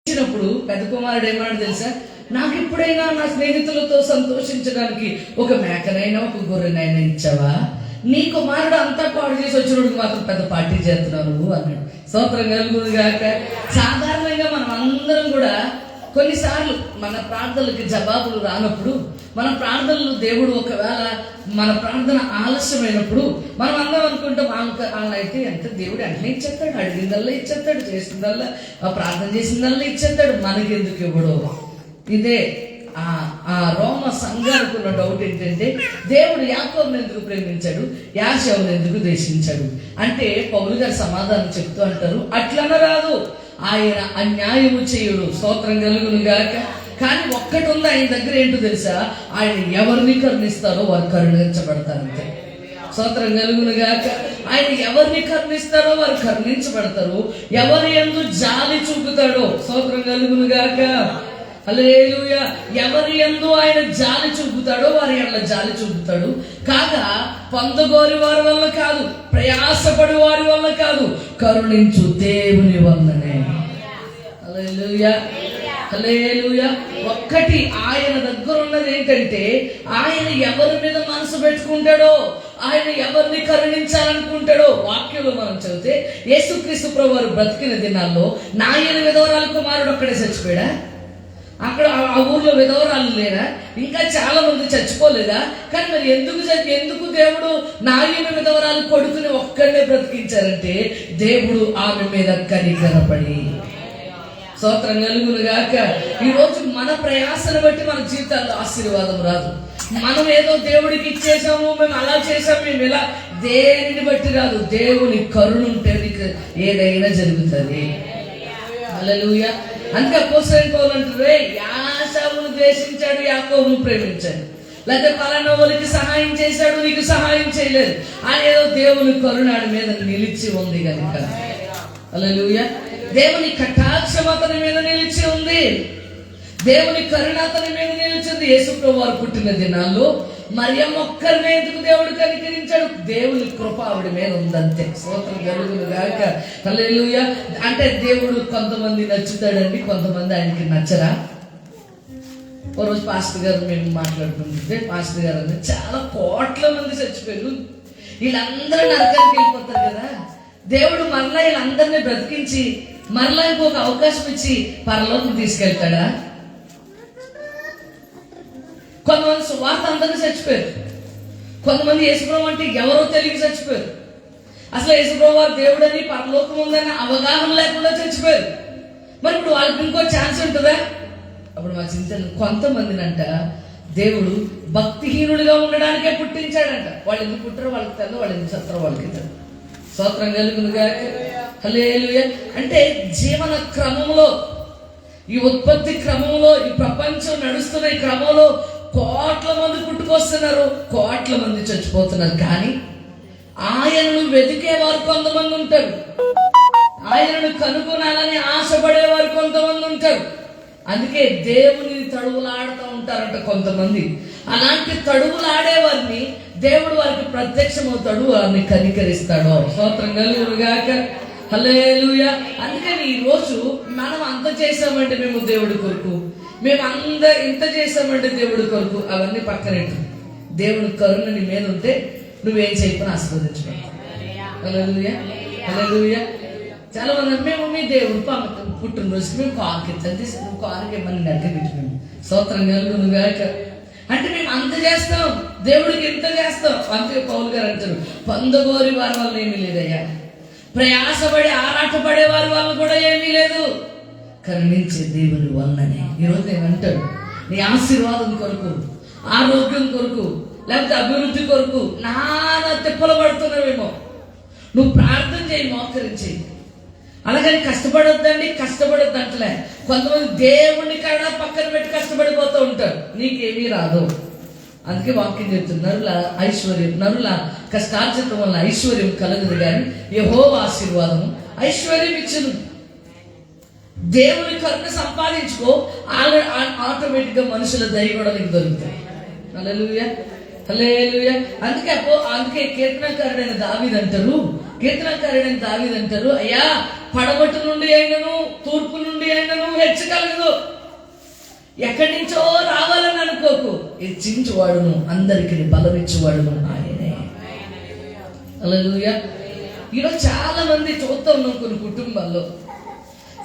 ఇచ్చినప్పుడు పెద్ద కుమారుడు ఏమన్నాడు తెలుసా, నాకు ఎప్పుడైనా నా స్నేహితులతో సంతోషించడానికి ఒక మేకనైనా ఒక గొర్రెనైనా ఇచ్చావా? నీ కుమారుడు అంతా పాడు చేసి వచ్చినప్పుడు మాత్రం పెద్ద పార్టీ చేస్తున్నావు నువ్వు అన్నాడు. స్తోత్రం కలుగును గాక. సాధారణంగా మనం అందరం కూడా కొన్నిసార్లు మన ప్రార్థనలకి జవాబులు రానప్పుడు, మన ప్రార్థనలు దేవుడు ఒకవేళ మన ప్రార్థన ఆలస్యమైనప్పుడు మనం అందరం అనుకుంటాం, ఆయన అయితే అంటే దేవుడు వెంటనే ఇచ్చేస్తాడు, అడిగిందల్లా ఇచ్చేస్తాడు, చేసిందల్లా ప్రార్థన చేసిందల్లా ఇచ్చేస్తాడు, మనకెందుకు ఇవ్వడు? ఇదే ఆ రోమ సంఘానికి ఉన్న డౌట్ ఏంటంటే, దేవుడు యాకోబుని ఎందుకు ప్రేమించాడు, యాషవుని ఎందుకు ద్వేషించాడు అంటే పౌలు గారు సమాధానం చెప్తూ అంటారు, అట్లన రాదు, ఆయన అన్యాయము చేయుడు. స్తోత్రం కలుగును గాక. కానీ ఒక్కటి ఉంది ఆయన దగ్గర, ఏంటో తెలుసా, ఆయన ఎవరిని కరుణిస్తారో వారు కరుణించబడతారంతే. స్తోత్రం కలుగును గాక. ఆయన ఎవరిని కరుణిస్తారో వారు కరుణించబడతారు, ఎవరి యందు జాలి చూపుతాడో, స్తోత్రం కలుగును గాక, హల్లెలూయా, ఎవరి యందు ఆయన జాలి చూపుతాడో వారి యందు జాలి చూపుతాడు. కాగా పొందగోరి వారి వల్ల కాదు, ప్రయాసపడి వారి వల్ల కాదు, కరుణించు దేవుని వల్లనే. హల్లెలూయా, హల్లెలూయా. ఒక్కటి ఆయన దగ్గర ఉన్నది ఏంటంటే, ఆయన ఎవరి మీద మనసు పెట్టుకుంటాడో, ఆయన ఎవరిని కరుణించాలనుకుంటాడో, వాక్యంలో మనం చదివితే యేసుక్రీస్తు ప్రభువు వారు బ్రతికిన దినాల్లో నాయన విధవరాల కుమారుడు ఒక్కడే చచ్చిపోయాడా? అక్కడ ఆ ఊర్లో విధవరాలు లేరా? ఇంకా చాలా మంది చచ్చిపోలేదా? కానీ మరి ఎందుకు దేవుడు నాయన విధవరాలు కొడుకుని ఒక్కడే బ్రతికించారంటే, దేవుడు ఆమె మీద కనికరపడి. స్తోత్రం కలుగును గాక. ఈరోజు మన ప్రయాసను బట్టి మన జీవితాల్లో ఆశీర్వాదం రాదు. మనం ఏదో దేవుడికి ఇచ్చేసాము, మేము అలా చేసాము, మేము ఇలా, దేనిని బట్టి రాదు. దేవుని కరుణ ఉంటే నీకు ఏదైనా జరుగుతుంది. హల్లెలూయా. అందుకే అపోస్తలుడైన పౌలు అంటారు, యాషవును ద్వేషించాడు, యాకోబును ప్రేమించాడు. లేకపోతే పలానా వాళ్ళకి సహాయం చేశాడు, నీకు సహాయం చేయలేదు. ఆయన ఏదో దేవుని కరుణ ఆడి మీద నిలిచి ఉంది కనుక. హల్లెలూయా. దేవుని కటాక్షం అతని మీద నిలిచి ఉంది, దేవుని కరుణ అతని మీద నిలిచింది. యేసు ప్రభువు వారు పుట్టిన దినాల్లో మరియమ్మ ఒక్కరినే ఎందుకు దేవుడు కనికరించాడు? దేవుని కృప ఆవిడ మీద ఉందంతే. స్తోత్రం కలుగును గాక. హల్లెలూయా. అంటే దేవుడు కొంతమంది నచ్చుతాడండి, కొంతమంది ఆయనకి నచ్చరా? ఓ రోజు పాస్టర్ గారు మేము మాట్లాడుకుంటుంటే, పాస్టర్ గారు అంటే చాలా కోట్ల మంది చచ్చిపోయారు, వీళ్ళందరూ నరకానికి వెళ్ళిపోతారు కదా, దేవుడు మరలా వీళ్ళందరినీ బ్రతికించి మరలా ఇంకొక అవకాశం ఇచ్చి పరలోకం తీసుకెళ్తాడా? కొంతమంది సువార్త అందరినీ చచ్చిపోయారు, కొంతమంది యేసుప్రభు అంటే ఎవరో తెలియక చచ్చిపోయారు. అసలు యేసుప్రభు వారు దేవుడని పరలోకం ఉందని అవగాహన లేకుండా చచ్చిపోయారు. మరి ఇప్పుడు వాళ్ళకి ఇంకో ఛాన్స్ ఉంటుందా? అప్పుడు మా చింతన కొంతమందినంట దేవుడు భక్తిహీనుడిగా ఉండడానికే పుట్టించాడంట. వాళ్ళు ఎందుకు పుట్టారో వాళ్ళకి తెలియదు, వాళ్ళు ఎందుకు చస్తారో వాళ్ళకి తెలియదు. స్తోత్రం కలుగును గాక. హల్లెలూయా. అంటే జీవన క్రమంలో, ఈ ఉత్పత్తి క్రమంలో, ఈ ప్రపంచం నడుస్తున్న ఈ క్రమంలో కోట్ల మంది పుట్టుకొస్తున్నారు, కోట్ల మంది చచ్చిపోతున్నారు. కానీ ఆయనను వెతికేవారు కొంతమంది ఉంటారు, ఆయనను కనుగొనాలని ఆశపడేవారు కొంతమంది ఉంటారు. అందుకే దేవుని తడువులాడుతూ ఉంటారంట కొంతమంది. అలాంటి తడువులాడేవారిని దేవుడు వారికి ప్రత్యక్షమవుతాడు, వారిని కనికరిస్తాడు. స్తోత్రం కలుగును గాక. హల్లెలూయా. అందుకని ఈ రోజు మనం అంత చేసామంటే మేము దేవుడి కొరకు, మేము ఇంత చేసామంటే దేవుడి కొరకు, అవన్నీ పక్కనట్టు దేవుని కరుణ నీ మీద ఉంటే నువ్వేం చేయకపోయినా ఆస్వాదించుకుంటావు. హల్లెలూయా, హల్లెలూయా. చాలా మంది మేము మీ దేవుడు పుట్టినరోజుకి మేము కారుకి ఎంత తీసుకు, నువ్వు కారుకి ఏమన్నా నరకబెట్టుకున్నాము. స్తోత్రం కలుగును గాక. అంటే మేము అంత చేస్తాం, దేవుడికి ఎంత చేస్తాం. అందుకే పౌలు గారు అంటారు, పొందగోరి వారి వల్ల ఏమీ లేదయ్యా, ప్రయాసపడి ఆరాటపడే వారి వల్ల కూడా ఏమీ లేదు, కరుణించే దేవుని వల్లనే. ఈరోజు నేను అంటాడు, నీ ఆశీర్వాదం కొరకు, ఆరోగ్యం కొరకు, లేకపోతే అభివృద్ధి కొరకు నానా తిప్పలు పడుతున్నావేమో, నువ్వు ప్రార్థన చేయి, మోకరించి. అలాగని కష్టపడొద్దండి, కష్టపడొద్దు అంటలే. కొంతమంది దేవుణ్ణి కాడ పక్కన పెట్టి కష్టపడిపోతూ ఉంటారు, నీకేమీ రాదు. అందుకే వాక్యం చెప్తున్నారు, ఐశ్వర్యం నరుల కష్టార్జితం వల్ల ఐశ్వర్యం కలగదు, కానీ యెహోవా ఆశీర్వాదము ఐశ్వర్యం ఇచ్చును. దేవుని కరుణ సంపాదించుకో, ఆటోమేటిక్ గా మనుషుల దయ కూడా నీకు దొరుకుతాయి. హల్లెలూయా, హల్లెలూయా. అందుకే కీర్తనకారుడైన దావీదు అంటారు, అయ్యా పడమటి నుండి అయినను తూర్పు నుండి అయినను హెచ్చగలదు. ఎక్కడి నుంచో రావాలని అనుకోకు, హెచ్చించువాడును అందరికి బలమిచ్చువాడును ఆయనే. హల్లెలూయా. ఈరోజు చాలా మంది చూస్తూ ఉన్నాం, కొన్ని కుటుంబాల్లో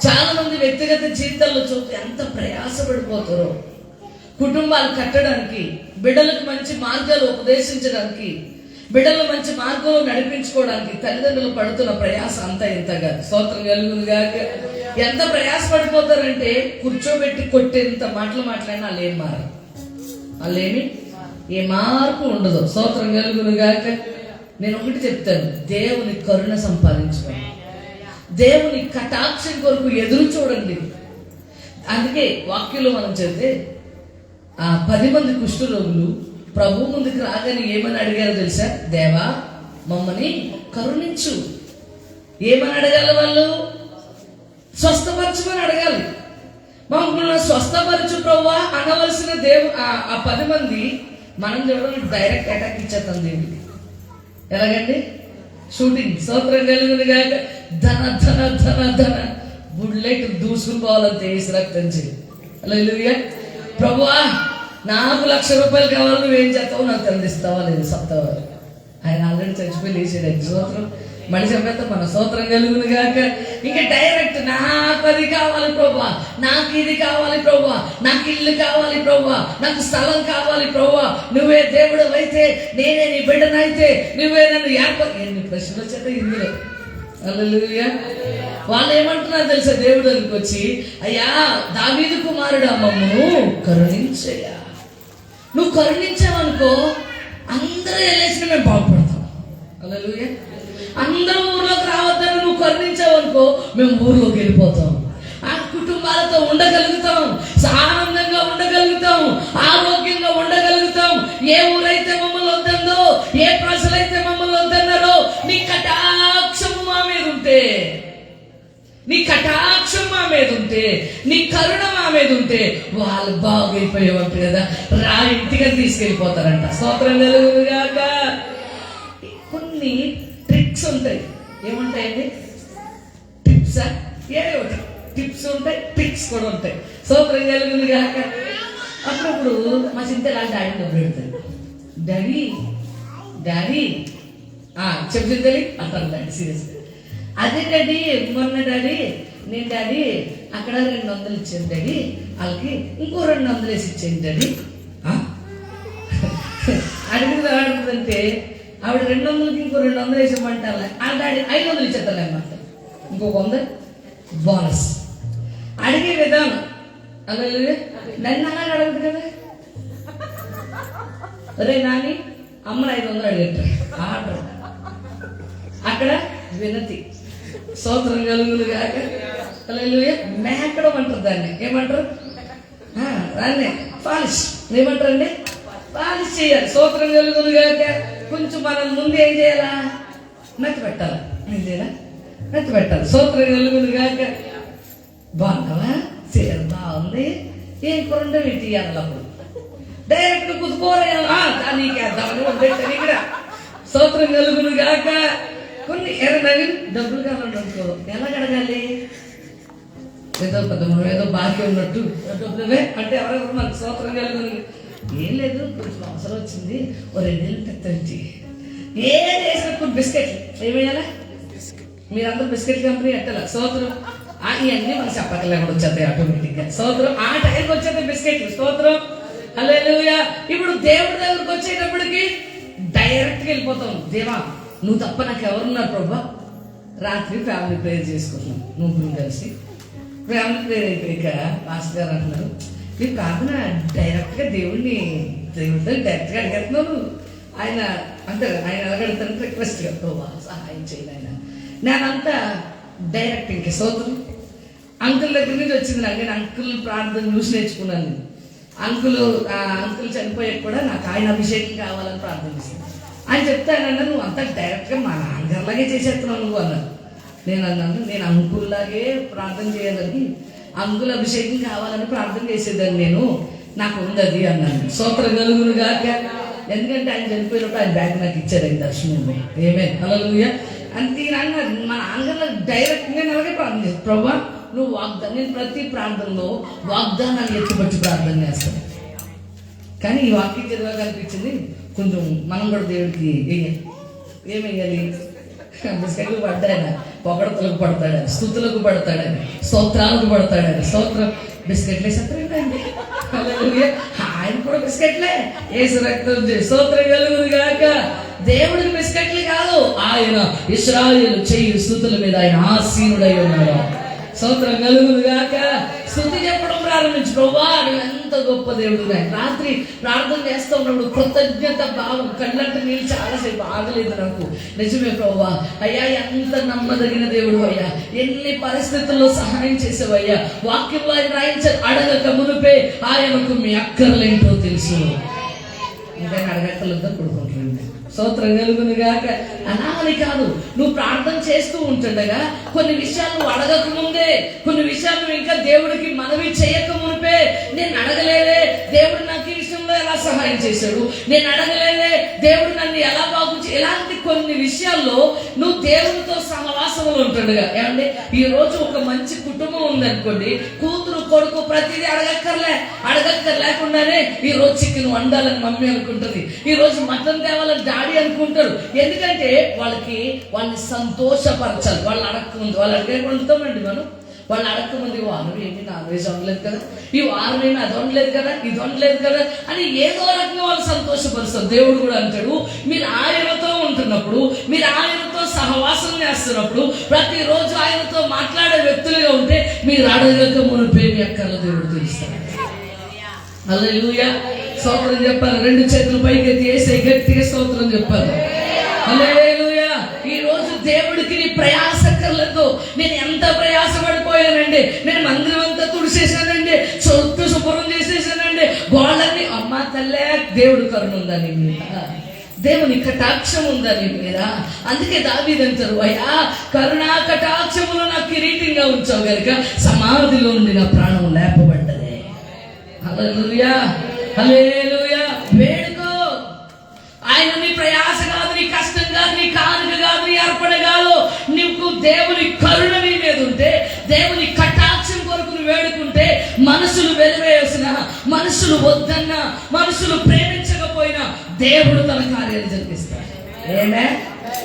చాలా మంది వ్యక్తిగత జీవితాల్లో చూస్తే ఎంత ప్రయాసపడిపోతారో. కుటుంబాలు కట్టడానికి, బిడ్డలకు మంచి మార్గాలు ఉపదేశించడానికి, బిడ్డలు మంచి మార్గంలో నడిపించుకోవడానికి తల్లిదండ్రులు పడుతున్న ప్రయాస అంతా ఇంతగా. స్తోత్రం కలుగును గాక. ఎంత ప్రయాసపడిపోతారంటే కూర్చోబెట్టి కొట్టేంత మాటలు మాట్లాడినా వాళ్ళేమి ఏ మార్పు ఉండదు. స్తోత్రం కలుగును గాక. నేను ఒకటి చెప్తాను, దేవుని కరుణ సంపాదించుకోండి, దేవుని కటాక్షం కొరకు ఎదురు చూడండి. అందుకే వాక్యంలో మనం చదివితే 10 మంది కుష్ఠరోగులు ప్రభు ముందుకు రాగానే ఏమని అడిగారో తెలుసా? దేవా మమ్మల్ని కరుణించు. ఏమని అడగాలి వాళ్ళు? స్వస్థపరచుమని అడగాలి. మమ్మల్ని స్వస్థపరచు ప్రభువా అనవలసిన ఆ 10 మంది మనం చూడడం డైరెక్ట్ అటాక్ ఇచ్చేస్తాం దేవుడికి. ఎలాగండి? షూటింగ్. స్తోత్రం కలుగును గాక. ధన ధన ధన ధన బుల్లెట్ దూసుకుని పోవాలంటే వేసి రక్తం చేయి. హల్లెలూయా. ప్రభువా నాకు ₹1,00,000 కావాలి, నువ్వేం చేస్తావు? నాకు తెలిస్తావా లేదు సత్తావా? ఆయన ఆల్రెడీ చచ్చిపోయి లేచాడు. స్తోత్రం. మనిషి చెప్పేస్తా మన స్తోత్రం కలుగును గాక. ఇంకా డైరెక్ట్ నాకు అది కావాలి ప్రభువా, నాకు ఇది కావాలి ప్రభువా, నాకు ఇల్లు కావాలి ప్రభువా, నాకు స్థలం కావాలి ప్రభువా, నువ్వే దేవుడు అయితే, నేనే నీ బిడ్డనైతే, నువ్వే నన్ను ఎన్ని ప్రశ్నలు వచ్చేది ఇందులో. హల్లెలూయా. వాళ్ళు ఏమంటున్నారు తెలుసా? దేవుడు దగ్గరికి వచ్చి, అయ్యా దావీదు కుమారుడు మమ్మను కరుణించయ్యా. నువ్వు కరుణించావనుకో అందరూ వెళ్ళేసిన మేము బాగుపడతాం. హల్లెలూయా. అందరూ ఊర్లోకి రావద్దని నువ్వు కరుణించావనుకో మేము ఊర్లోకి వెళ్ళిపోతాం. ఆ కుటుంబాలతో ఉండగలుగుతాం, ఆనందంగా ఉండగలుగుతాం, ఆరోగ్యంగా ఉండగలుగుతాం. ఏ ఊరైతే మమ్మల్ని వద్దందో, ఏ ప్రజలైతే మమ్మల్ని వద్దన్నారో, నీ కటాక్షము మా మీద ఉంటే, నీ కటాక్షం మా మీద ఉంటే, నీ కరుణ మా మీద ఉంటే వాళ్ళు బాగైపోయేవారు కదా, ఇంటిగా తీసుకెళ్ళిపోతారంట. స్తోత్రం కలుగును గాక. కొన్ని ట్రిక్స్ ఉంటాయి. ఏముంటాయండి? టిప్సా? ఏదో టిప్స్ ఉంటాయి, ట్రిక్స్ కూడా ఉంటాయి. స్తోత్రం కలుగును గాక. అప్పుడప్పుడు మా చింత డాడీ డబ్బులు పెడతాడు. డాడీ డాడీ చెప్తుంది అంటారు డాడీ సీరియస్. అదే డాడీ మొన్న డాడీ నేను డాడీ అక్కడ 200 ఇచ్చాను డాడీ, వాళ్ళకి ఇంకో 200 వేసి ఇచ్చాను డాడీ. అడుగుతుందంటే ఆవిడ 200కి ఇంకో 200 వేసామంటారా? ఆ డాడీ 500 ఇచ్చేస్తాను అన్నమాట, ఇంకో 100 బోనస్. అడిగే విధానం అలాగే నన్ను అలాగే అడగదు కదా. అరే నాని అమ్మని 500 అడిగట్టారు ఆర్డర్. అక్కడ వినతి. స్తోత్రం కలుగును గాక. హల్లెలూయా. మేకడం అంటారు దాన్ని. ఏమంటారు? దాన్ని పాలిష్. ఏమంటారండి? పాలిష్ చేయాలి. స్తోత్రం కలుగును గాక. కొంచెం మనం ముందు ఏం చేయాలా? మెత్త పెట్టాలి. ఏంటేనా? మెత్త పెట్టాలి. స్తోత్రం కలుగును గాక. బాగున్నావా? చీర బాగుంది, ఏం కూర పెట్టి అన్నప్పుడు డైరెక్ట్ కుదుకోరేయాలా నీకేద్దామని ఉండేది ఇక్కడ. స్తోత్రం కలుగును గాక. కొన్ని నవీన్ డబ్బులు కావాలనుకో ఎలా అడగాలి? ఏదో పెద్ద మనం ఏదో బాకీ ఉన్నట్టు డబ్బులే అంటే ఎవరెవరు మనకు స్తోత్రం కలుగును. ఏం లేదు, కొంచెం అవసరం వచ్చింది, ఓ 2 నెలలు పెద్దండి. ఏది వేసిన కొన్ని బిస్కెట్లు ఏమేయాలా? మీరందరూ బిస్కెట్ కంపెనీ ఎట్టాల. స్తోత్రం. ఇవన్నీ మనకు చెప్పకలేకుండా వచ్చేస్తాయి ఆటోమేటిక్గా. స్తోత్రం. ఆ టైంకి వచ్చేస్తాయి బిస్కెట్లు. స్తోత్రం. హల్లెలూయా. ఇప్పుడు దేవుడి దగ్గరకు వచ్చేటప్పటికి డైరెక్ట్గా వెళ్ళిపోతాం. దేవా నువ్వు తప్ప నాకు ఎవరున్నారు ప్రభా? రాత్రి ఫ్యామిలీ ప్రేయర్ చేసుకున్నాం, ముగ్గురు కలిసి. ఫ్యామిలీ ప్రేయర్ అయిపోయాక మాస్టర్ గారు అంటున్నారు, నీ ప్రార్థన డైరెక్ట్గా దేవుడితో డైరెక్ట్గా అడిగేస్తున్నావు. ఆయన అంటే ఆయన అడగడుతాను రిక్వెస్ట్గా, ప్రభా సహాయం చేయాలి ఆయన. నేనంతా డైరెక్ట్ ఇంకే స్తోత్రం. అంకుల్ దగ్గర నుంచి వచ్చింది నాకు. నేను అంకుల్ ప్రార్థన చూసి నేర్చుకున్నాను. అంకుల్ చనిపోయాక కూడా నాకు ఆయన అభిషేకం కావాలని ప్రార్థన చేస్తాను. ఆయన చెప్తానన్నా నువ్వు అంతా డైరెక్ట్గా మా నాన్నగారిలాగే చేసేస్తున్నావు నువ్వు అన్నారు. నేను అన్నాను, నేను అంకుల్లాగే ప్రార్థన చేయాలని, అంకుల్ అభిషేకం కావాలని ప్రార్థన చేసేదాన్ని, నాకు ఉంది అది అన్నాను. స్తోత్రం కలుగును గాక. ఎందుకంటే ఆయన చనిపోయినప్పుడు ఆయన బ్యాగ్ నాకు ఇచ్చారు, ఆయన దర్శనం. ఏమే హల్లెలూయా. అంతే అన్నారు. మా నాన్నగారు డైరెక్ట్ నేను అలాగే ప్రార్థన చేస్తాను, ప్రభా నువ్వు వాగ్దానం. నేను ప్రతి ప్రార్థనలో వాగ్దానాన్ని ఎత్తుపట్టి ప్రార్థన చేస్తాను. కానీ ఈ వాక్యం చదివాక అనిపించింది కొంచెం మనం కూడా దేవుడికి ఏమేయాలి, బిస్కెట్లు పడ్డాయన, పొగడతలకు పడతాడని, స్తుతులకు పడతాడని, స్తోత్రాలకు పడతాడని. స్తోత్రం బిస్కెట్లే సత్రండి. ఆయన కూడా బిస్కెట్లే ఏసు రక్తం స్తోత్రం కలుగును గాక. దేవుడికి బిస్కెట్లు కాదు, ఆయన ఇశ్రాయేలు చెయ్యి స్తుతుల మీద ఆయన ఆసీనుడై ఉన్నాడు. స్తోత్రం కలుగును గాక. స్తుతి చెప్పడం ప్రారంభించు, ప్రభువా నువ్వు ఎంత గొప్ప దేవుడు. రాత్రి ప్రార్థన చేస్తూ ఉన్నప్పుడు కృతజ్ఞత భావం కళ్ళంట నీళ్ళు చాలాసేపు ఆగలేదు నాకు. నిజమే ప్రభువా, అయ్యా ఎంత నమ్మదగిన దేవుడు అయ్యా, ఎన్ని పరిస్థితుల్లో సహాయం చేసావయ్యా. వాక్యంలో ఆయన రాయించారు, అడగక మునుపే ఆయనకు మీ అక్కర్లేంటో తెలుసు. ఇంకా అడగక్కర్లతో పడుకుంటుంది. స్తోత్రం కలుగును గాక. అనామని కాదు, నువ్వు ప్రార్థన చేస్తూ ఉంటుండగా కొన్ని విషయాలు నువ్వు అడగక ముందే, కొన్ని విషయాలు నువ్వు ఇంకా దేవుడికి మనవి చేయక మునిపే, నేను అడగలేదే దేవుడు నాకు ఈ విషయంలో ఎలా సహాయం చేశాడు, నేను అడగలేదే దేవుడు నన్ను ఎలా ఇలాంటి కొన్ని విషయాల్లో నువ్వు దేవుడితో సహవాసంలో ఉంటుండగా. ఏమంటే ఈ రోజు ఒక మంచి కుటుంబం ఉందనుకోండి, కూతురు కొడుకు ప్రతిదీ అడగక్కర్లేకుండానే ఈ రోజు చికెన్ వండాలని మమ్మీ అనుకుంటుంది, ఈ రోజు మటన్ తేవాలని డాడీ అనుకుంటారు. ఎందుకంటే వాళ్ళని సంతోషపరచాలి. వాళ్ళు అడగకముందు, వాళ్ళు అడిగే వండుతామండి మనం, వాళ్ళు అడగకముందు వారం ఏమి నాన్ వెజ్ వండలేదు కదా, ఈ వారం ఏమి అది వండలేదు కదా, ఇది వండలేదు కదా అని ఏదో రకంగా వాళ్ళు సంతోషపరుస్తారు. దేవుడు కూడా అంటాడు, మీరు ఆయనతో ఉంటున్నప్పుడు, మీరు ఆయనతో సహవాసం చేస్తున్నప్పుడు, ప్రతిరోజు ఆయనతో మాట్లాడే వ్యక్తులుగా ఉంటే మీరు అడగక మునిపే మీ అక్కర్ల దేవుడు తెలుస్తాడు. హల్లెలూయా. స్తోత్రం చెప్పాలి. రెండు చేతులు పైకి ఎత్తి గట్టిగా స్తోత్రం చెప్పాలి. హల్లెలూయా. ఈ రోజు దేవుడికి నీ ప్రయాసక్కర్లేదు. నేను ఎంత ప్రయాసపడిపోయానండి, నేను మందిరం అంతా తుడిసేసానండి, చుట్టూ శుభ్రం చేసేసానండి, గోళ్ళని అమ్మ తల్లే దేవుడు కరుణ ఉందా నీ మీద, దేవుని కటాక్షం ఉందా నీ మీద. అందుకే దావీదు అంటారు, అయ్యా కరుణా కటాక్షములు నాకు కిరీటంగా ఉంచావు గనుక సమాధిలో నుండి నా ప్రాణం లేపబడ్డదే. హల్లెలూయా హల్లెలూయా. వేడుకో. ఆయన నీ ప్రయాస కాదు, నీ కష్టం కాదు, నీ కానుక కాదు, నీ అర్పణ కాదు. నీకు దేవుని కరుణ నీ మీద ఉంటే, దేవుని కటాక్షం కొరకు నువ్వు వేడుకుంటే, మనుషులు వెలివేసిన, మనుషులు వద్దన్నా, మనుషులు ప్రేమించకపోయినా దేవుడు తన కార్యాలు జరిగిస్తాడు. ఏమే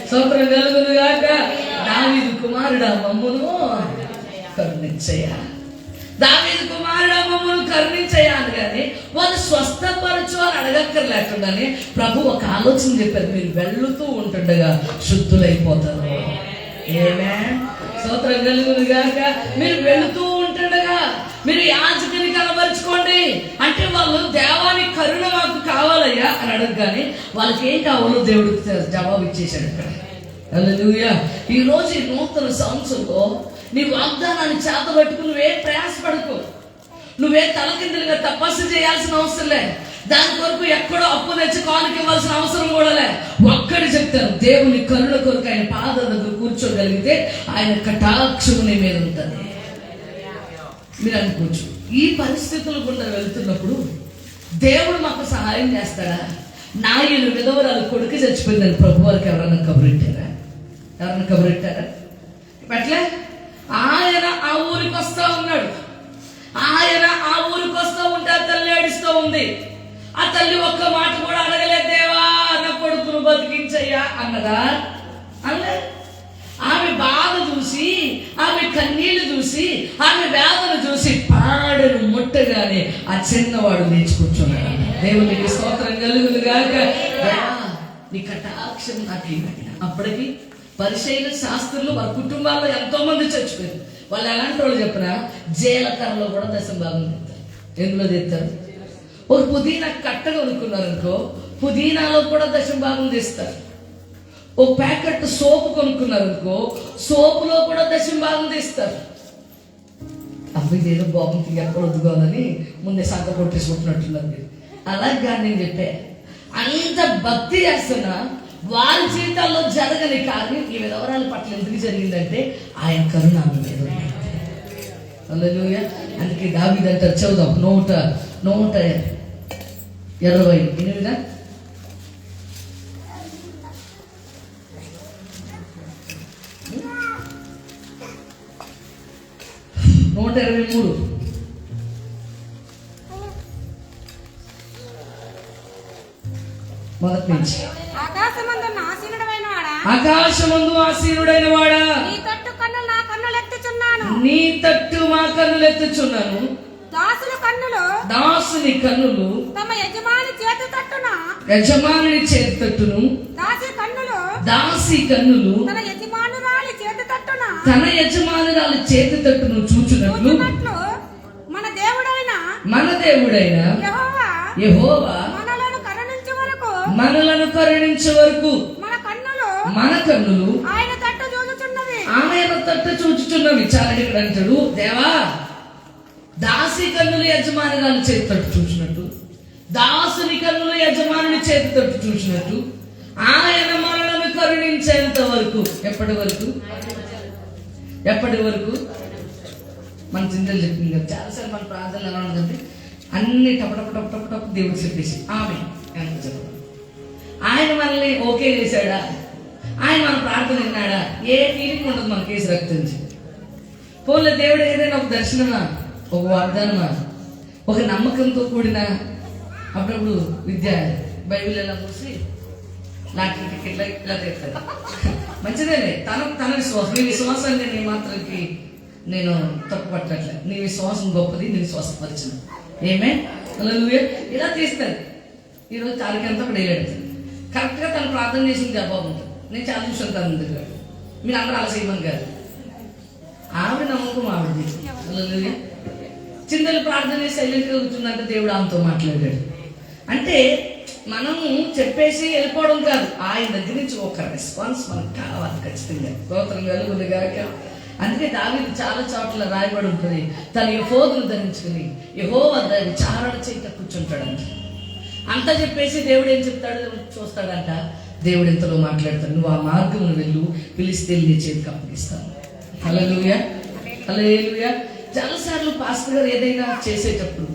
స్తోత్రం కలుగును గాక. దావీదు కుమారుడా మమ్మును కరుణించయ్యా, దావీదు కుమారుడా మమ్మల్ని కరుణించయ్యాను. కానీ వాళ్ళు స్వస్థపరచు అని అడగక్కర్లేకుండానే ప్రభు ఒక ఆలోచన చెప్పారు, మీరు వెళ్తూ ఉంటుండగా శుద్ధులైపోతారు. ఏమే స్తోత్రం కలుగును గాక. మీరు వెళుతూ ఉంటుండగా మీరు యాజకుని కనబరుచుకోండి అంటే, వాళ్ళు దేవాని కరుణ మాకు కావాలయ్యా అని అడగగానే వాళ్ళకి ఏం కావాలో దేవుడు జవాబు ఇచ్చేశాడు అక్కడ. హల్లెలూయా. ఈ రోజు ఈ నూతన సంవత్సరంలో నీ వాగ్దానాన్ని చేతబట్టుకు నువ్వే ప్రయాసపడకు, నువ్వే తలకిందులుగా తపస్సు చేయాల్సిన అవసరం లే, దాని కొరకు ఎక్కడో అప్పు తెచ్చి కానుక ఇవ్వాల్సిన అవసరం కూడా లే. ఒక్కడి చెప్తారు, దేవుని కరుణ కొరకు ఆయన పాద దగ్గర కూర్చోగలిగితే ఆయన కటాక్షము నీ మీద ఉంటుంది. మీరు అనుకోవచ్చు, ఈ పరిస్థితులు గుండా వెళ్తున్నప్పుడు దేవుడు మాకు సహాయం చేస్తాడా? నాయను విధవరాలు కొడుకు చచ్చిపోయిందని ప్రభు వారికి ఎవరైనా కబురెట్టారా? అట్లే ఆయన ఆ ఊరికి వస్తూ ఉన్నాడు. ఆయన ఆ ఊరికి వస్తూ ఉంటే ఆ తల్లి ఏడుస్తూ ఉంది. ఆ తల్లి ఒక్క మాట కూడా అడగలేదు, దేవా నా కొడుకును బతికించయ్యా అన్నదా? అల్లే. ఆమె బాధ చూసి, ఆమె కన్నీళ్లు చూసి, ఆమె వేదన చూసి పాడను ముట్టగానే ఆ చిన్నవాడు లేచి కూర్చున్నాడు. దేవునికి స్తోత్రం కలుగును గాక. నీ కటాక్షం నాకు. అప్పటికి పరిశైల శాస్త్రులు వారి కుటుంబాల్లో ఎంతో మంది చచ్చిపోయారు. వాళ్ళు ఎలాంటి వాళ్ళు చెప్పినా జీలకర్రలో కూడా దశం భాగం తెస్తారు. ఎందులో తెస్తారు? ఒక పుదీనా కట్ట కొనుక్కున్నారు అనుకో, పుదీనాలో కూడా దశం భాగం తెస్తారు. ఒక ప్యాకెట్ సోపు కొనుక్కున్నారు అనుకో, సోపులో కూడా దశం భాగం తెస్తారు. అబ్బాయి ఏదో బాగుంది ఎక్కడ వద్దుకోవాలని ముందే సంత కొట్టేసుకుంటున్నట్లుంది. అలాగే నేను చెప్పే, అంత భక్తి చేస్తున్నా వారి జీవితాల్లో జరగని కార్యం ఈ విధవరాల పట్ల ఎందుకు జరిగిందంటే ఆయన కరుణ మీద. హల్లెలూయా. అందుకే దావీదు అంటారు, చదువుదాం 128 123 మొదటి నుంచి. ఆకాశమందు ఆసీనుడైన వాడా, నీ తట్టు మా కన్నులెత్తుచున్నాను. దాసుని కన్నులు తమ యజమాని చేతి తట్టును, దాసి కన్నులు తన యజమానురాలి చేతి తట్టును చూచునట్లు మన దేవుడైన యెహోవా మనలను కరుణించే వరకు మన కన్నులు ఆయన తట్టు చూచుచున్నవి. చాలా ఇక్కడ అంటాడు, దేవా దాసి కన్నులు యజమానురాలు చేతి తట్టు చూసినట్టు, దాసుని కన్నులు యజమానుని చేతి తట్టు చూసినట్టు ఆయన మనలను కరుణించేంత వరకు. ఎప్పటి వరకు మన చింతలు చెప్పింది కదా. చాలాసార్లు మన ప్రార్థనలు ఎలా ఉంటుందంటే అన్ని టపటపు దేవుడు చెప్పేసి ఆమె ఆయన మనల్ని ఓకే చేశాడా, ఆయన మన ప్రార్థన విన్నాడా, ఏ ఫీలింగ్ ఉండదు మన కేసు రక్తించి. పోన్లే దేవుడు ఏదైనా ఒక దర్శనమా, ఒక వాగ్దానమా, ఒక నమ్మకంతో కూడిన అప్పుడప్పుడు విద్య బైబిల్ ఎలా మూసి లాటరీ టికెట్లా ఇలా తెస్తారు. మంచిదేలే, తన విశ్వాసం. నీ విశ్వాసాన్ని నేను మాత్రానికి నేను తప్పు పట్టట్లే. నీ విశ్వాసం గొప్పది, నీ విశ్వాసపరిచిన ఏమే హల్లెలూయా ఇలా తీస్తారు. ఈరోజు తారీఖంతా అక్కడ వెళ్ళాడు. కరెక్ట్గా తను ప్రార్థన చేసిన జవాబు ఉంటుంది. నేను చాలా చూసాను తన దగ్గర. మీరు అందరూ అలా చేయమని కాదు, ఆవిడ నమ్మకం ఆవిడది. హల్లెలూయా చింతలు ప్రార్థన చేసి సైలెంట్గా కూర్చుందంటే దేవుడు ఆమెతో మాట్లాడాడు. అంటే మనము చెప్పేసి వెళ్ళిపోవడం కాదు, ఆయన దగ్గర నుంచి ఒక రెస్పాన్స్ మనకు కావాలి ఖచ్చితంగా. స్తోత్రం కలుగునుగాక. అందుకే దావీదు చాలా చోట్ల రాయబడి ఉంటుంది, తన యెహోవాను ధరించుకుని యెహోవా విచారణ చేయట కూర్చుంటాడంట. అంతా చెప్పేసి దేవుడు ఏం చెప్తాడు చూస్తాడంట. దేవుడు ఎంతలో మాట్లాడతాడు, నువ్వు ఆ మార్గమును వెళ్ళు, ఫిలిష్తీయులు నీ చేతికి అప్పగిస్తాను. హల్లెలూయా హల్లెలూయా. చాలాసార్లు పాస్టర్ గారు ఏదైనా చేసేటప్పుడు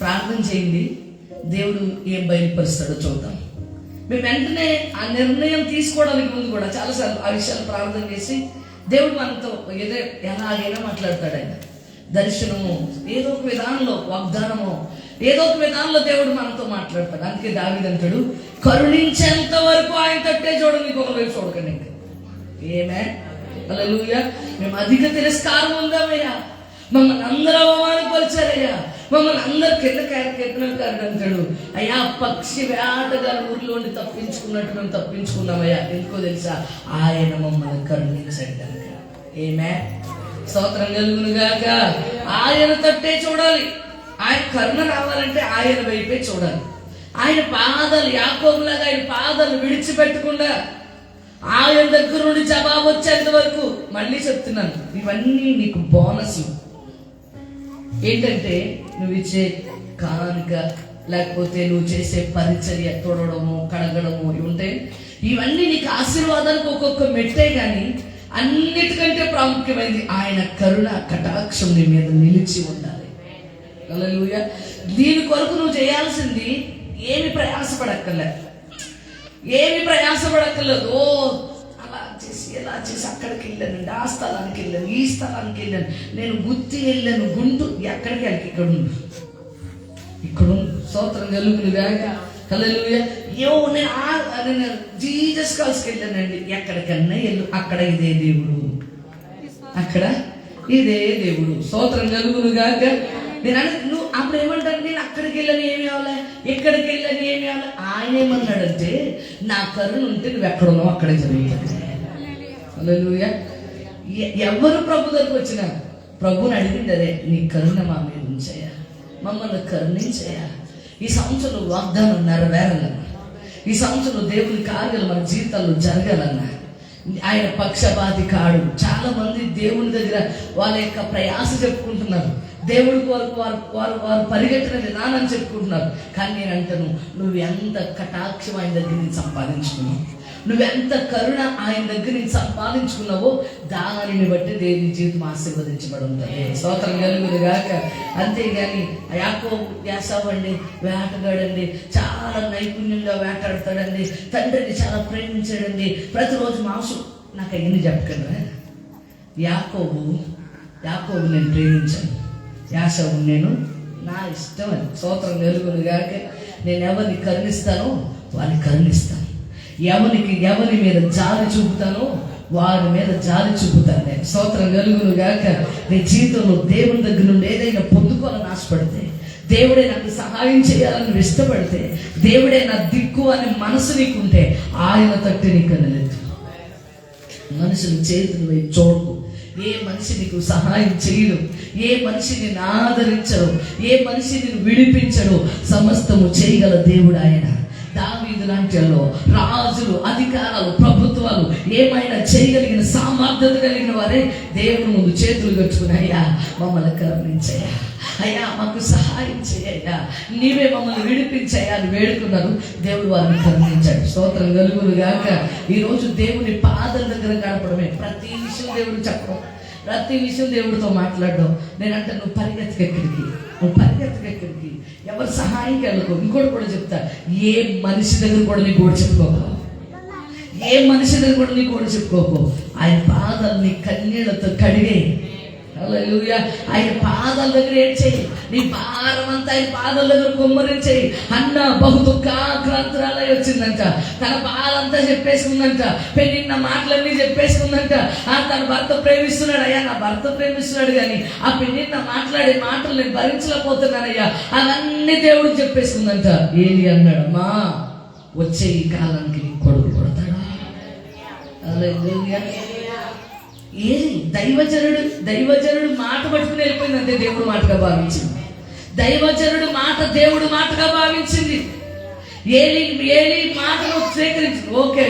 ప్రార్థన చేయండి, దేవుడు ఏం బయలుపరుస్తాడో చూద్దాం. మేము వెంటనే ఆ నిర్ణయం తీసుకోవడానికి ముందు కూడా చాలాసార్లు ఆ విషయాలు ప్రార్థన చేసి దేవుడు మనతో ఎలాగైనా మాట్లాడతాడు. ఆయన దర్శనము ఏదో ఒక విధానంలో, వాగ్దానము ఏదో ఒక విధానంలో దేవుడు మనతో మాట్లాడతాడు. అందుకే దావీదు అంటాడు, కరుణించేంత వరకు ఆయన తట్టే చూడండి, ఇంకొక వైపు చూడకండి. ఏమే హల్లెలూయా. మేము అధిక తిరస్కారం ఉందామయ్యా, మమ్మల్ని అందరూ అవమానపరిచారయ్యా, మమ్మల్ని అందరు కిందకారు అంటాడు. అయ్యా పక్షి వేటగారు ఊర్లో ఉండి తప్పించుకున్నట్టు మేము తప్పించుకున్నామయ్యా. ఎందుకో తెలుసా, ఆయన మమ్మల్ని కరుణించాడు కనుక. ఏమే స్తోత్రం కలుగునుగాక. ఆయన తట్టే చూడాలి. ఆయన కరుణ రావాలంటే ఆయన వైపే చూడాలి. ఆయన పాదాలు యాకోబులాగా ఆయన పాదాలు విడిచిపెట్టకుండా ఆయన దగ్గర నుండి జవాబు వచ్చేంత వరకు. మళ్ళీ చెప్తున్నాను, ఇవన్నీ నీకు బోనస్. ఏంటంటే నువ్వు ఇచ్చే కానుక, లేకపోతే నువ్వు చేసే పరిచర్య, తొడవడము, కడగడము, ఇవి ఉంటాయి. ఇవన్నీ నీకు ఆశీర్వాదానికి ఒక్కొక్క మెట్టే. కానీ అన్నిటికంటే ప్రాముఖ్యమైనది ఆయన కరుణ కటాక్షం నీ మీద నిలిచి ఉండాలి. హల్లెలూయా. దీని కొరకు నువ్వు చేయాల్సింది ఏమి ప్రయాసపడక్కర్లేదు. ఓ అలా చేసి ఎలా చేసి అక్కడికి వెళ్ళానండి, ఆ స్థలానికి వెళ్ళాను, ఈ స్థలానికి వెళ్ళాను, నేను గుత్తి వెళ్ళాను, గుంటూరు, ఎక్కడికి వెళ్ళి ఇక్కడ స్తోత్రం కలుగునుగాక. హల్లెలూయా. నేను జీసస్ కాల్స్కి వెళ్ళానండి, ఎక్కడికన్నా వెళ్ళు, అక్కడ ఇదే దేవుడు, అక్కడ ఇదే దేవుడు. స్తోత్రం కలుగునుగాక. నువ్వు అప్పుడు ఏమంటారు, నేను అక్కడికి వెళ్ళని ఏమి అవ్వాలి, ఎక్కడికి వెళ్ళని ఏమి అవ్వాలి. ఆయన ఏమన్నాడంటే, నా కరుణ ఉంటే నువ్వు ఎక్కడున్నావు అక్కడే జరుగుతుంది. హల్లెలూయా. ఎవరు ప్రభు దగ్గరకు వచ్చినా ప్రభుని అడిగింది అదే, నీ కరుణ మా మీద ఉంచాయా, మమ్మల్ని కరుణించాయా. ఈ సంవత్సరంలో వాగ్దానం నెరవేరాలన్నా, ఈ సంవత్సరంలో దేవుని కార్యాలు మన జీవితాల్లో జరగాలన్నా ఆయన పక్షపాతి కాడు. చాలా మంది దేవుని దగ్గర వాళ్ళ యొక్క ప్రయాస చెప్పుకుంటున్నారు, దేవుడి కొరకు వారు పరిగెట్టిన విధానం చెప్పుకుంటున్నారు. కానీ నేను అంటాను, నువ్వు ఎంత కటాక్షం ఆయన దగ్గర నుంచి సంపాదించుకున్నావు, నువ్వెంత కరుణ ఆయన దగ్గర నుంచి సంపాదించుకున్నావో దానిని బట్టి దేవుని జీవితం ఆశీర్వదించబడి ఉంటుంది. స్తోత్రం కలుగునుగాక. అంతేగాని యాకోబు అండి, వేటగాడండి, చాలా నైపుణ్యంగా వేటాడతాడండి, తండ్రిని చాలా ప్రేమించాడండి, ప్రతిరోజు మాంసం. నాకు అవన్నీ చెప్పకండి. యాకోబు యాకోబు నేను ప్రేమించాను, యాకోబు నేను నా ఇష్టం అని. స్తోత్రం కలుగును గాక. నేను ఎవరిని కరుణిస్తానో వారిని కరుణిస్తాను, ఎవరి మీద జాలి చూపుతానో వారి మీద జాలి చూపుతాను నేను. స్తోత్రం కలుగును గాక. నీ జీవితంలో దేవుని దగ్గర నుండి ఏదైనా పొందుకోవాలని ఆశపడితే, దేవుడే నాకు సహాయం చేయాలని ఇష్టపడితే, దేవుడే నా దిక్కు అనే మనసు నీకుంటే ఆయన తట్టు నీకు అనలేదు. మనుషులు చేతులు వైపు చూడకు. ఏ మనిషి నీకు సహాయం చేయడు, ఏ మనిషి నిన్ను ఆదరించడు, ఏ మనిషి నిన్ను విడిపించడు. సమస్తము చేయగల దేవుడు ఆయన. దావీదు లాంటి రాజులు, అధికారాలు, ప్రభుత్వాలు ఏమైనా చేయగలిగిన సామర్థ్యత కలిగిన వారే దేవుని ముందు చేతులు కట్టుకుని, అయ్యా మమ్మల్ని కరుణించయ్యా, అయ్యా మాకు సహాయం చేయయ్యా, నీవే మమ్మల్ని విడిపించయ్యా అని వేడుకున్నారు. దేవుడు వారిని కరుణించాడు. స్తోత్రం కలుగును గాక. ఈరోజు దేవుని పాదల దగ్గర గడపడమే, ప్రతి విషయం దేవుడు చెప్పడం, ప్రతి విషయం దేవుడితో మాట్లాడడం. నేనంటే నువ్వు పరిగెత్తకెక్కడికి, ఎవరు సహాయంకి వెళ్ళకు. ఇంకోటి కూడా చెప్తా, ఏ మనిషి దగ్గర కూడా నీ కూడా చెప్పుకోకు, ఆయన పాదాలని కన్నీళ్లతో కడిగే. హల్లెలూయా. ఆయన పాదాల దగ్గర ఏం చేయి, నీ భారం అంతా ఆయన పాదాల దగ్గర కుమ్మరించేయి. అన్న బహు దుఃఖాక్రాంతురాలై వచ్చిందంట, తన బాధ అంతా చెప్పేసుకుందంట, పెళ్ళిన్న మాటలన్నీ చెప్పేసుకుందంట. తన భర్త ప్రేమిస్తున్నాడు, అయ్యా నా భర్త ప్రేమిస్తున్నాడు కానీ ఆ పెళ్ళిన్న మాట్లాడే మాటలు నేను భరించలేకపోతున్నానయ్యా, అవన్నీ దేవుడికి చెప్పేసుకుందంట. ఏలి అన్నాడు, అమ్మా వచ్చే ఈ కాలానికి నీ కొడుకు కొడతాడా? హల్లెలూయా. ఏలి దైవజనుడు మాట పట్టుకుని వెళ్ళిపోయింది అంతే, దేవుడు మాటగా భావించింది. దైవజనుడు మాట దేవుడు మాటగా భావించింది. ఏలి మాటను స్వీకరించింది. ఓకే,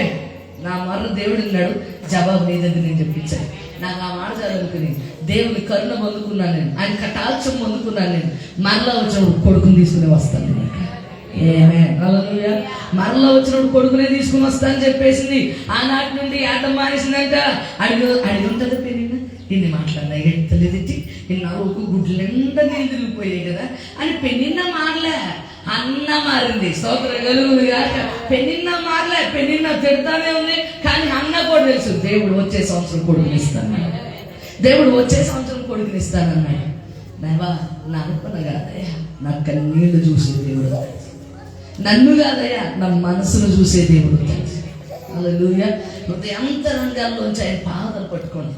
నా మరణ దేవుడు అన్నాడు, జవాబు నీ దగ్గర నేను చెప్పించాను. నాకు ఆ మాట చదువుకుని దేవుని కరుణ పొందుకున్నాను నేను, ఆయన కటాక్షం పొందుకున్నాను నేను. మరలా వచ్చినప్పుడు కొడుకుని తీసుకుని వస్తాను నేను. హల్లెలూయా. మరలా వచ్చినప్పుడు కొడుకునే తీసుకుని వస్తా అని చెప్పేసింది. ఆనాటి నుండి ఆటం మానేసిందంట. అడిగి ఉంటుంది పెరిగిన ఇన్ని మాట్లాడినా ఎట్టలేదంటే ఇన్ని నవ్వుకు గుడ్లు నిండా నీళ్ళు తిరిగిపోయాయి కదా అని పెళ్ళిన్న మారలే, అన్న మారింది. స్తోత్రం కలుగును గాక. పెళ్ళిన్న మారలే, పెళ్ళిన్న తిడతానే ఉంది కానీ అన్న కూడా తెలుసు దేవుడు వచ్చే సంవత్సరం కొడుకునిస్తాను, దేవుడు వచ్చే సంవత్సరం కొడుకునిస్తానన్నాడు. నావా నా అనుకున్న కాదయ్యా, నా కన్నీళ్లు చూసే దేవుడు, నన్ను కాదయ్యా నా మనసును చూసే దేవుడు. హల్లెలూయా. హృదయాంతరంగాల్లోంచి ఆయన పాదాలు పట్టుకోండి,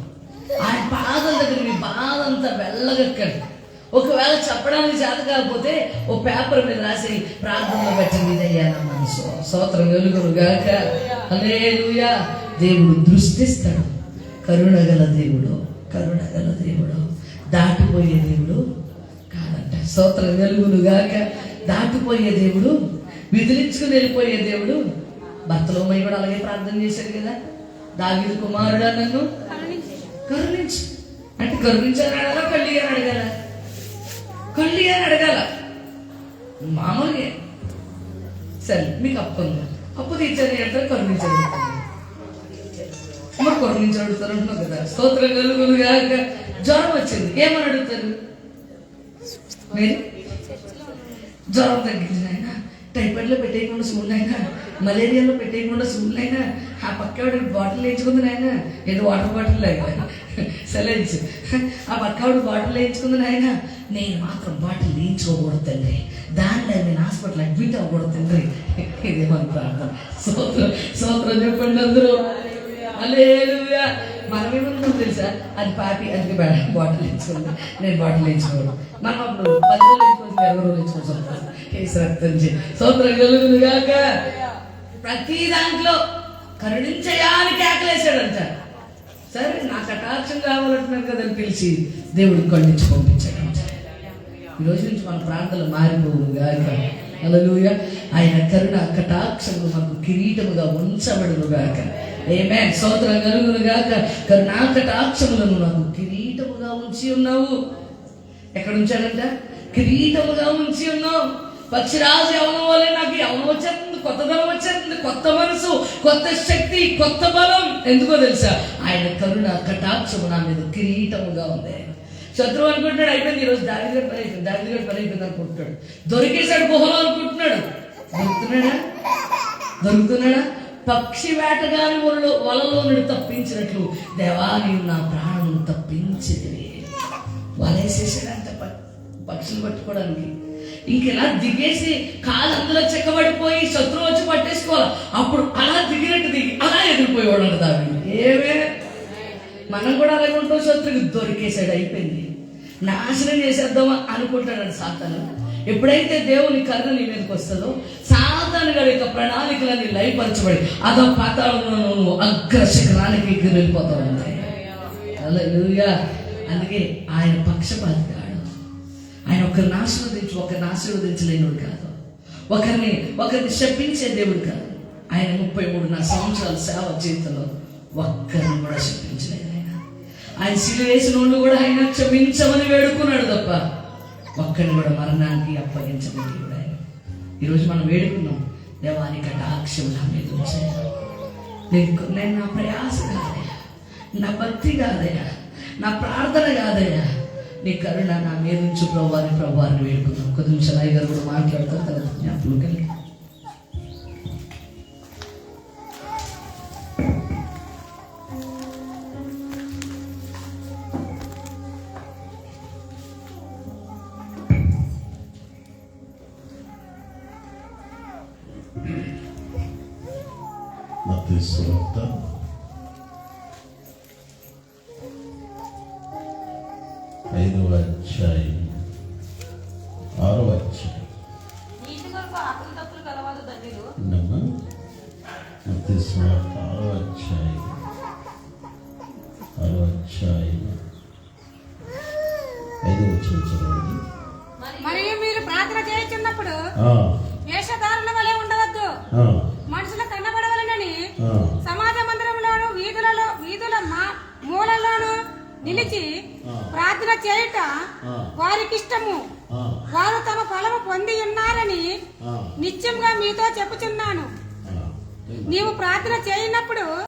ఆయన పాదాల దగ్గర మీ బాధ అంతా వెళ్ళగక్కండి. ఒకవేళ చెప్పడానికి చేత కాకపోతే ఓ పేపర్ మీద రాసి ప్రార్థనలో పెట్టండి, ఇదయ్యా నా మనసు. స్తోత్రం కలుగును గాక. హల్లెలూయా. దేవుడు దృష్టిస్తాడు. కరుణగల దేవుడు దాటిపోయే దేవుడు కాదంట. స్తోత్రం కలుగును గాక. దాటిపోయే దేవుడు, విదిలించుకుని వెళ్ళిపోయే దేవుడు. భర్తలోమై కూడా అలాగే ప్రార్థన చేశాడు కదా, దావీదు కుమారుడా నన్ను కరుణించు అంటే కరుణించాలని అడగాల, కళ్ళి అని అడగాల మామూలుగా. సరే మీకు అప్పు ఉందా, అప్పు తీర్చని అంటారు, కరుణించాడు అడుగుతారు అంటున్నావు కదా. స్తోత్రం కలుగును గాక. జ్వరం వచ్చింది ఏమని అడుగుతారు మీరు? జ్వరం తగ్గించిన ఆయన, టైఫాయిడ్లో పెట్టేయకుండా చూడనైనా, మలేరియాలో పెట్టేయకుండా చూడనైనా, ఆ పక్కవాడికి బాటిల్ వేయించుకుంది నాయన, ఏదో వాటర్ బాటిల్ లాగా సెలెన్స్, ఆ పక్కవాడు బాటిల్ వేయించుకుంది నాయన, నేను మాత్రం బాటిల్ వేయించుకోకూడదు తండ్రి, దాంట్లో నేను హాస్పిటల్ అడ్మిట్ అవ్వకూడదు తండ్రి. ఇదేమని ప్రార్థన. స్తోత్రం చెప్పండి అందరూ. హల్లెలూయా. మనమేమనుకుంటాం తెలుసా, అది పాపి అందుకే బాటిల్ వేయించుకుంది, నేను బాటిల్ వేయించుకోవడం. మనం అప్పుడు 10 రోజులు వేయించుకోవచ్చు, 20 రోజులు వేయించుకోవచ్చు. కేసు రక్తం చే. స్తోత్రం కలుగును గాక. ప్రతి దాంట్లో కరుణించయా అని కేకలేశాడంట. సరే నా కటాక్షం కావాలంటున్నాను కదా అని పిలిచి దేవుడికి కరుణించి పంపించాడంట. ఈరోజు నుంచి మన ప్రాంతాలు మారిపోవును గాక. హల్లెలూయా. ఆయన కరుణ కటాక్షము మనకు కిరీటముగా ఉంచబడును గాక. ఆమేన్. స్తోత్రం కలుగును గాక. కరుణా కటాక్షములను నాకు కిరీటముగా ఉంచి ఉన్నావు. ఎక్కడ ఉంచాడంట? కిరీటముగా ఉంచి ఉన్నావు. పక్షిరాజు యవనం వల్లే నాకు యవనం వచ్చేస్తుంది, కొత్త ధనం వచ్చేస్తుంది, కొత్త మనసు, కొత్త శక్తి, కొత్త బలం. ఎందుకో తెలుసా? ఆయన కరుణ కటాక్షము నా మీద కిరీటముగా ఉంది. శత్రువు అనుకుంటున్నాడు అయిపోయింది, ఈరోజు దావీదు గారి పని అయిపోయింది అనుకుంటున్నాడు. దొరికేశాడు గుహలో అనుకుంటున్నాడు. దొరుకుతున్నాడా? పక్షి వేటగాని వలలో నుండి తప్పించినట్లు దేవా నీవు నా ప్రాణం తప్పించితివి. వలేసేసాడంట పక్షులు పట్టుకోవడానికి. ఇంకెలా దిగేసి కాలు అందులో చెక్కబడిపోయి శత్రువు వచ్చి పట్టేసుకోవాలి. అప్పుడు అలా దిగినట్టు దిగి అలా ఎదిరిపోయేవాడు అంట దావీదు. ఏమే మనం కూడా అలాగే ఉంటాం. శత్రువుకి దొరికేసాడు, అయిపోయింది, నాశనం చేసేద్దామా అనుకుంటాడు సాతాను. ఎప్పుడైతే దేవుని కరుణ నీ మీదకి వస్తుందో సాతాను గారి యొక్క ప్రణాళికలన్నీ లయపరచబడి అదో పాతాళంలో నువ్వు అగ్రశిఖరానికి ఎగిరి వెళ్ళిపోతావు ఉంటాయి. హల్లెలూయా. అందుకే ఆయన పక్షపాతి కాడు. ఆయన ఒకరిని ఆశీర్వదించలేనుడు కాదు. ఒకరిని శపించే దేవుడు కాదు. ఆయన 33 సంవత్సరాల సేవ జీవితంలో ఒక్కరిని కూడా శపించలేదు. ఆయన సిలువ వేసిన వాళ్ళు కూడా ఆయన క్షమించమని వేడుకున్నాడు తప్ప ఒక్కడిని కూడా మరణానికి అప్పగించలేదు దేవుడు ఆయన. ఈరోజు మనం వేడుకున్నాం, దేవాని కటాక్షం నా మీద ఉంచాయి. నేను నా ప్రయాస కాదయ్యా, నా భక్తి కాదయ్యా, నా ప్రార్థన కాదయ్యా, నీ కరుణ నా మీద ఉంచు ప్రభువారిని వేడుకున్నాం. కొద్ది నిమిషాలు అయ్యగారు కూడా మాట్లాడతారు, తర్వాత జ్ఞాపకం కలిగి. మత్తయి సువార్త 5వ అధ్యాయం 6వ అధ్యాయం. మత్తయి సువార్త 6వ అధ్యాయం 5వ వచనం చదవండి. మరియు మీరు ప్రార్థన చేయుచున్నప్పుడు వేషధారుల వలె ఉండవద్దు, మనుషుల కన్నబడవలనని సమాజ మందిరంలోను వీధుల మూలలోను నిలిచి ప్రార్థన చేయుట వారికిష్టము. వారు తమ ఫలము పొంది ఉన్నారని నిత్యంగా మీతో చెప్పుచున్నాను. నీవు ప్రార్థన చేయనప్పుడు